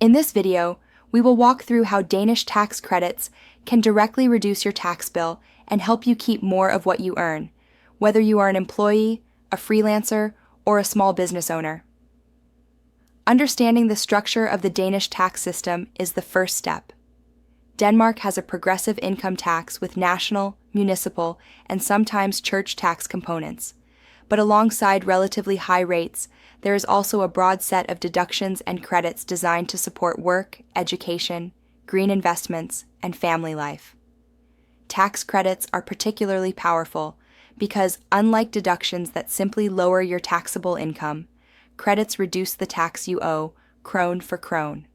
In this video, we will walk through how Danish tax credits can directly reduce your tax bill and help you keep more of what you earn, whether you are an employee, a freelancer, or a small business owner. Understanding the structure of the Danish tax system is the first step. Denmark has a progressive income tax with national, municipal, and sometimes church tax components. But alongside relatively high rates, there is also a broad set of deductions and credits designed to support work, education, green investments, and family life. Tax credits are particularly powerful because, unlike deductions that simply lower your taxable income, credits reduce the tax you owe, krone for krone.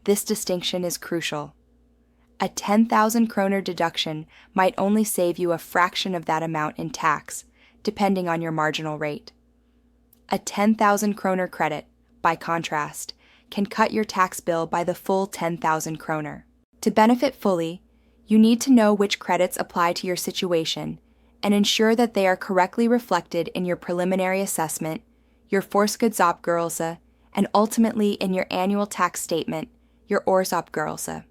This distinction is crucial. A 10,000 kroner deduction might only save you a fraction of that amount in tax, depending on your marginal rate. A 10,000 kroner credit, by contrast, can cut your tax bill by the full 10,000 kroner. To benefit fully, you need to know which credits apply to your situation and ensure that they are correctly reflected in your preliminary assessment, your forskudsopgørelse, and ultimately in your annual tax statement, your årsopgørelse.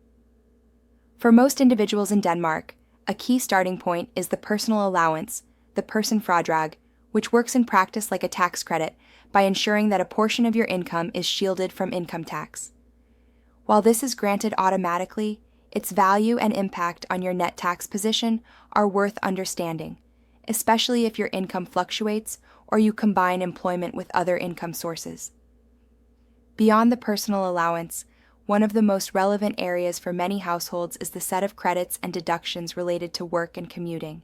For most individuals in Denmark, a key starting point is the personal allowance, the personfradrag, which works in practice like a tax credit by ensuring that a portion of your income is shielded from income tax. While this is granted automatically, its value and impact on your net tax position are worth understanding, especially if your income fluctuates or you combine employment with other income sources. Beyond the personal allowance, one of the most relevant areas for many households is the set of credits and deductions related to work and commuting.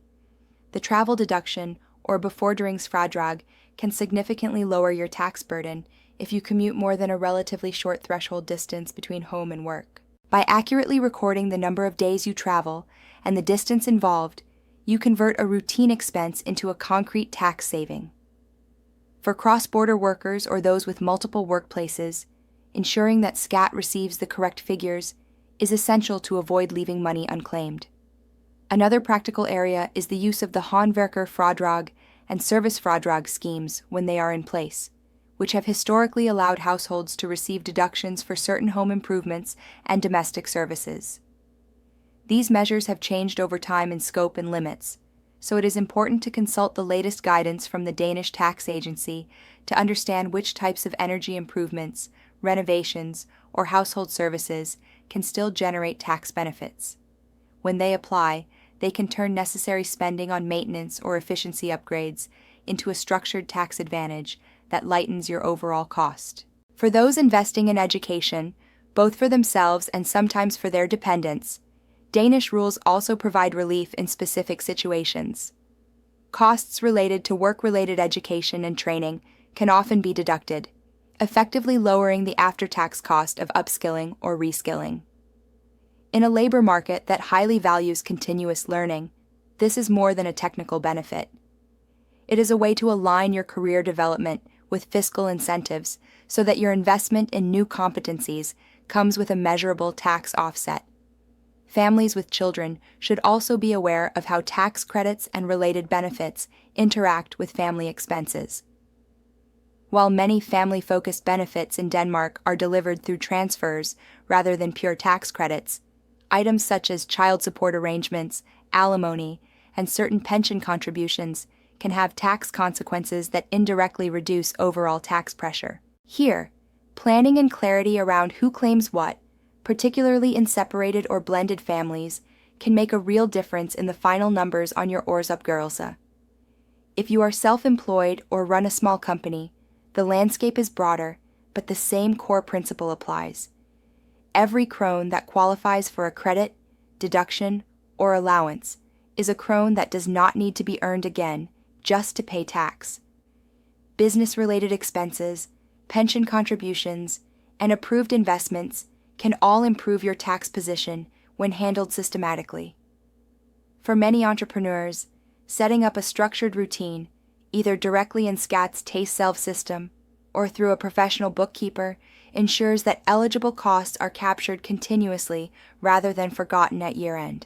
The travel deduction, or befordringsfradrag, can significantly lower your tax burden if you commute more than a relatively short threshold distance between home and work. By accurately recording the number of days you travel and the distance involved, you convert a routine expense into a concrete tax saving. For cross-border workers or those with multiple workplaces, ensuring that SCAT receives the correct figures is essential to avoid leaving money unclaimed. Another practical area is the use of the håndværkerfradrag and servicefradrag schemes when they are in place, which have historically allowed households to receive deductions for certain home improvements and domestic services. These measures have changed over time in scope and limits, so it is important to consult the latest guidance from the Danish Tax Agency to understand which types of energy improvements, renovations, or household services can still generate tax benefits. When they apply, they can turn necessary spending on maintenance or efficiency upgrades into a structured tax advantage that lightens your overall cost. For those investing in education, both for themselves and sometimes for their dependents, Danish rules also provide relief in specific situations. Costs related to work-related education and training can often be deducted, effectively lowering the after-tax cost of upskilling or reskilling. In a labor market that highly values continuous learning, this is more than a technical benefit. It is a way to align your career development with fiscal incentives so that your investment in new competencies comes with a measurable tax offset. Families with children should also be aware of how tax credits and related benefits interact with family expenses. While many family-focused benefits in Denmark are delivered through transfers rather than pure tax credits, items such as child support arrangements, alimony, and certain pension contributions can have tax consequences that indirectly reduce overall tax pressure. Here, planning and clarity around who claims what, particularly in separated or blended families, can make a real difference in the final numbers on your årsopgørelse. If you are self-employed or run a small company, the landscape is broader, but the same core principle applies. Every krone that qualifies for a credit, deduction, or allowance is a krone that does not need to be earned again just to pay tax. Business-related expenses, pension contributions, and approved investments can all improve your tax position when handled systematically. For many entrepreneurs, setting up a structured routine, either directly in SCAT's Taste-Self system or through a professional bookkeeper, ensures that eligible costs are captured continuously rather than forgotten at year-end.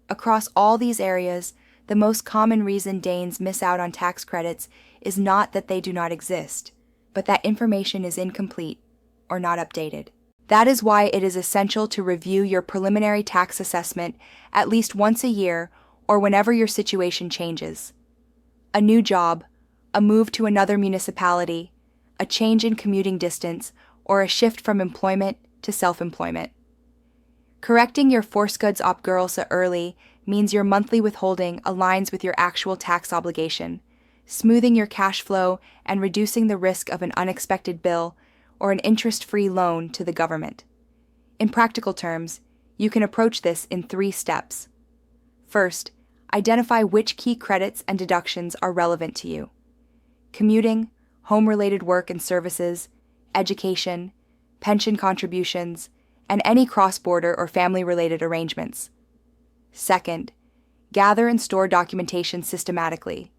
Across all these areas, the most common reason Danes miss out on tax credits is not that they do not exist, but that information is incomplete or not updated. That is why it is essential to review your preliminary tax assessment at least once a year or whenever your situation changes. A new job, a move to another municipality, a change in commuting distance, or a shift from employment to self-employment. Correcting your force goods opgörelse early means your monthly withholding aligns with your actual tax obligation, smoothing your cash flow and reducing the risk of an unexpected bill or an interest-free loan to the government. In practical terms, you can approach this in 3 steps. First, identify which key credits and deductions are relevant to you. Commuting, home-related work and services, education, pension contributions, and any cross-border or family-related arrangements. Second, gather and store documentation systematically: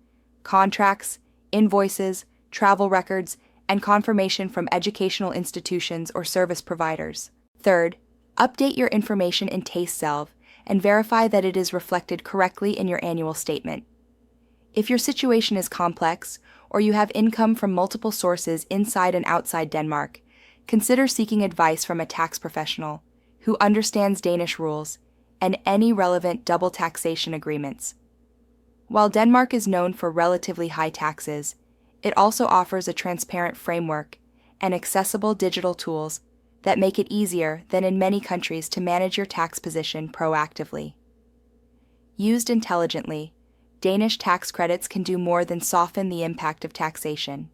contracts, invoices, travel records, and confirmation from educational institutions or service providers. Third, update your information in TasteSelv and verify that it is reflected correctly in your annual statement. If your situation is complex, or you have income from multiple sources inside and outside Denmark, consider seeking advice from a tax professional who understands Danish rules and any relevant double taxation agreements. While Denmark is known for relatively high taxes, it also offers a transparent framework and accessible digital tools that make it easier than in many countries to manage your tax position proactively. Used intelligently, Danish tax credits can do more than soften the impact of taxation.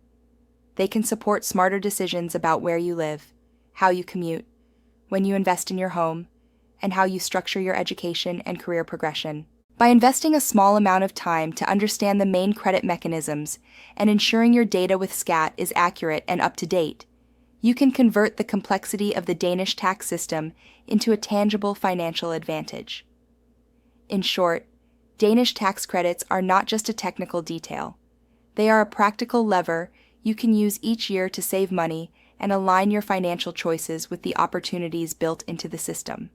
They can support smarter decisions about where you live, how you commute, when you invest in your home, and how you structure your education and career progression. By investing a small amount of time to understand the main credit mechanisms and ensuring your data with SCAT is accurate and up to date, you can convert the complexity of the Danish tax system into a tangible financial advantage. In short, Danish tax credits are not just a technical detail. They are a practical lever you can use each year to save money and align your financial choices with the opportunities built into the system.